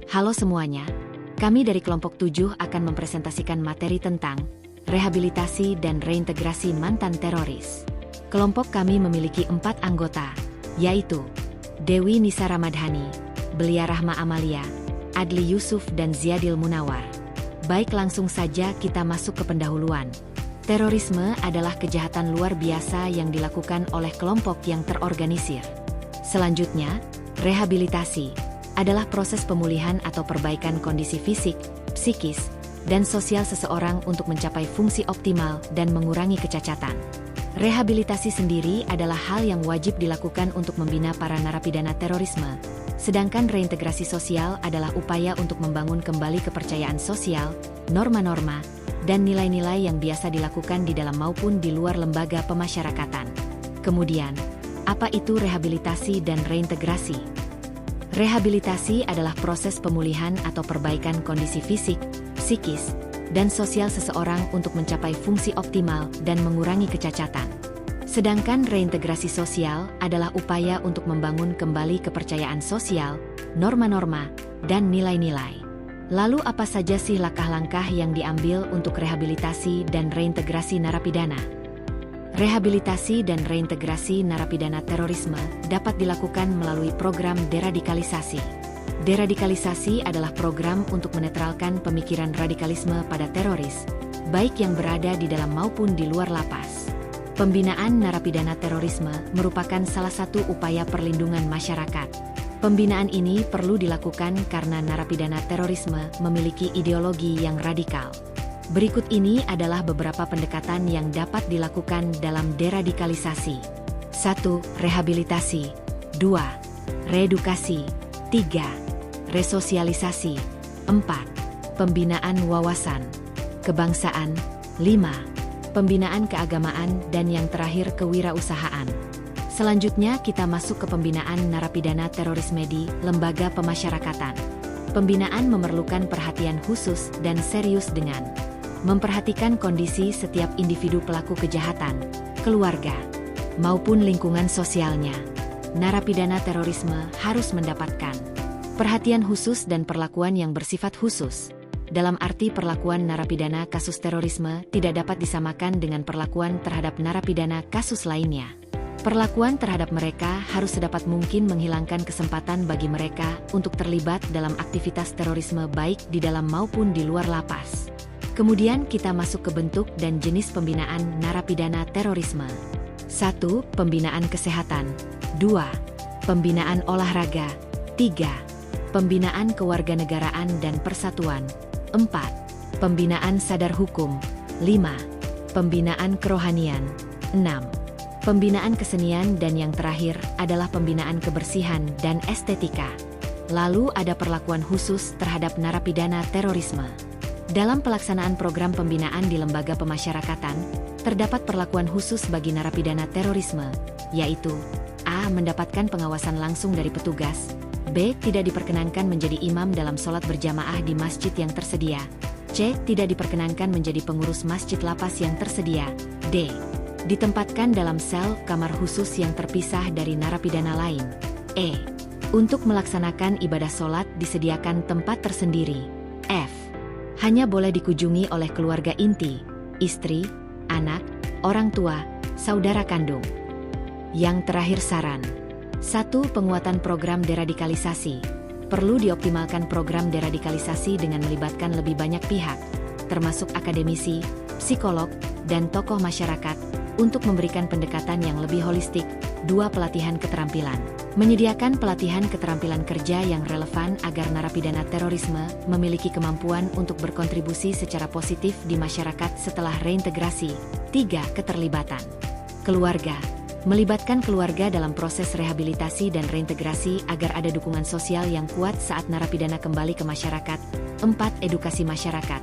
Halo semuanya, kami dari kelompok 7 akan mempresentasikan materi tentang rehabilitasi dan reintegrasi mantan teroris. Kelompok kami memiliki 4 anggota, yaitu Dewi Nisa Ramadhani, Belia Rahma Amalia, Adli Yusuf dan Ziadil Munawar. Baik, langsung saja kita masuk ke pendahuluan. Terorisme adalah kejahatan luar biasa yang dilakukan oleh kelompok yang terorganisir. Selanjutnya, rehabilitasi adalah proses pemulihan atau perbaikan kondisi fisik, psikis, dan sosial seseorang untuk mencapai fungsi optimal dan mengurangi kecacatan. Rehabilitasi sendiri adalah hal yang wajib dilakukan untuk membina para narapidana terorisme, sedangkan reintegrasi sosial adalah upaya untuk membangun kembali kepercayaan sosial, norma-norma, dan nilai-nilai yang biasa dilakukan di dalam maupun di luar lembaga pemasyarakatan. Kemudian, apa itu rehabilitasi dan reintegrasi? Rehabilitasi adalah proses pemulihan atau perbaikan kondisi fisik, psikis, dan sosial seseorang untuk mencapai fungsi optimal dan mengurangi kecacatan. Sedangkan reintegrasi sosial adalah upaya untuk membangun kembali kepercayaan sosial, norma-norma, dan nilai-nilai. Lalu apa saja sih langkah-langkah yang diambil untuk rehabilitasi dan reintegrasi narapidana? Rehabilitasi dan reintegrasi narapidana terorisme dapat dilakukan melalui program deradikalisasi. Deradikalisasi adalah program untuk menetralkan pemikiran radikalisme pada teroris, baik yang berada di dalam maupun di luar lapas. Pembinaan narapidana terorisme merupakan salah satu upaya perlindungan masyarakat. Pembinaan ini perlu dilakukan karena narapidana terorisme memiliki ideologi yang radikal. Berikut ini adalah beberapa pendekatan yang dapat dilakukan dalam deradikalisasi. 1. Rehabilitasi. 2. Reedukasi. 3. Resosialisasi. 4. Pembinaan wawasan kebangsaan. 5. Pembinaan keagamaan dan yang terakhir kewirausahaan. Selanjutnya kita masuk ke pembinaan narapidana terorisme di lembaga pemasyarakatan. Pembinaan memerlukan perhatian khusus dan serius dengan memperhatikan kondisi setiap individu pelaku kejahatan, keluarga, maupun lingkungan sosialnya. Narapidana terorisme harus mendapatkan perhatian khusus dan perlakuan yang bersifat khusus. Dalam arti perlakuan narapidana kasus terorisme tidak dapat disamakan dengan perlakuan terhadap narapidana kasus lainnya. Perlakuan terhadap mereka harus sedapat mungkin menghilangkan kesempatan bagi mereka untuk terlibat dalam aktivitas terorisme baik di dalam maupun di luar lapas. Kemudian kita masuk ke bentuk dan jenis pembinaan narapidana terorisme. 1. Pembinaan kesehatan. 2. Pembinaan olahraga. 3. Pembinaan kewarganegaraan dan persatuan. 4. Pembinaan sadar hukum. 5. Pembinaan kerohanian. 6. Pembinaan kesenian dan yang terakhir adalah pembinaan kebersihan dan estetika. Lalu ada perlakuan khusus terhadap narapidana terorisme. Dalam pelaksanaan program pembinaan di lembaga pemasyarakatan, terdapat perlakuan khusus bagi narapidana terorisme, yaitu A. Mendapatkan pengawasan langsung dari petugas. B. Tidak diperkenankan menjadi imam dalam sholat berjamaah di masjid yang tersedia. C. Tidak diperkenankan menjadi pengurus masjid lapas yang tersedia. D. Ditempatkan dalam sel kamar khusus yang terpisah dari narapidana lain. E. Untuk melaksanakan ibadah sholat disediakan tempat tersendiri. F. Hanya boleh dikunjungi oleh keluarga inti, istri, anak, orang tua, saudara kandung. Yang terakhir saran. 1. Penguatan program deradikalisasi. Perlu dioptimalkan program deradikalisasi dengan melibatkan lebih banyak pihak, termasuk akademisi, psikolog, dan tokoh masyarakat, untuk memberikan pendekatan yang lebih holistik. 2. Pelatihan keterampilan. Menyediakan pelatihan keterampilan kerja yang relevan agar narapidana terorisme memiliki kemampuan untuk berkontribusi secara positif di masyarakat setelah reintegrasi. 3. Keterlibatan keluarga. Melibatkan keluarga dalam proses rehabilitasi dan reintegrasi agar ada dukungan sosial yang kuat saat narapidana kembali ke masyarakat. 4. Edukasi masyarakat.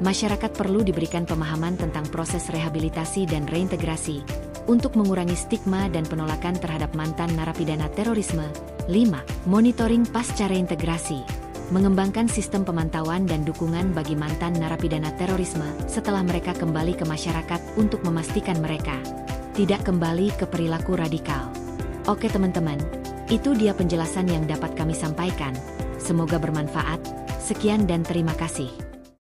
Masyarakat perlu diberikan pemahaman tentang proses rehabilitasi dan reintegrasi untuk mengurangi stigma dan penolakan terhadap mantan narapidana terorisme. 5. Monitoring pasca reintegrasi. Mengembangkan sistem pemantauan dan dukungan bagi mantan narapidana terorisme setelah mereka kembali ke masyarakat untuk memastikan mereka tidak kembali ke perilaku radikal. Oke teman-teman, itu dia penjelasan yang dapat kami sampaikan. Semoga bermanfaat. Sekian dan terima kasih.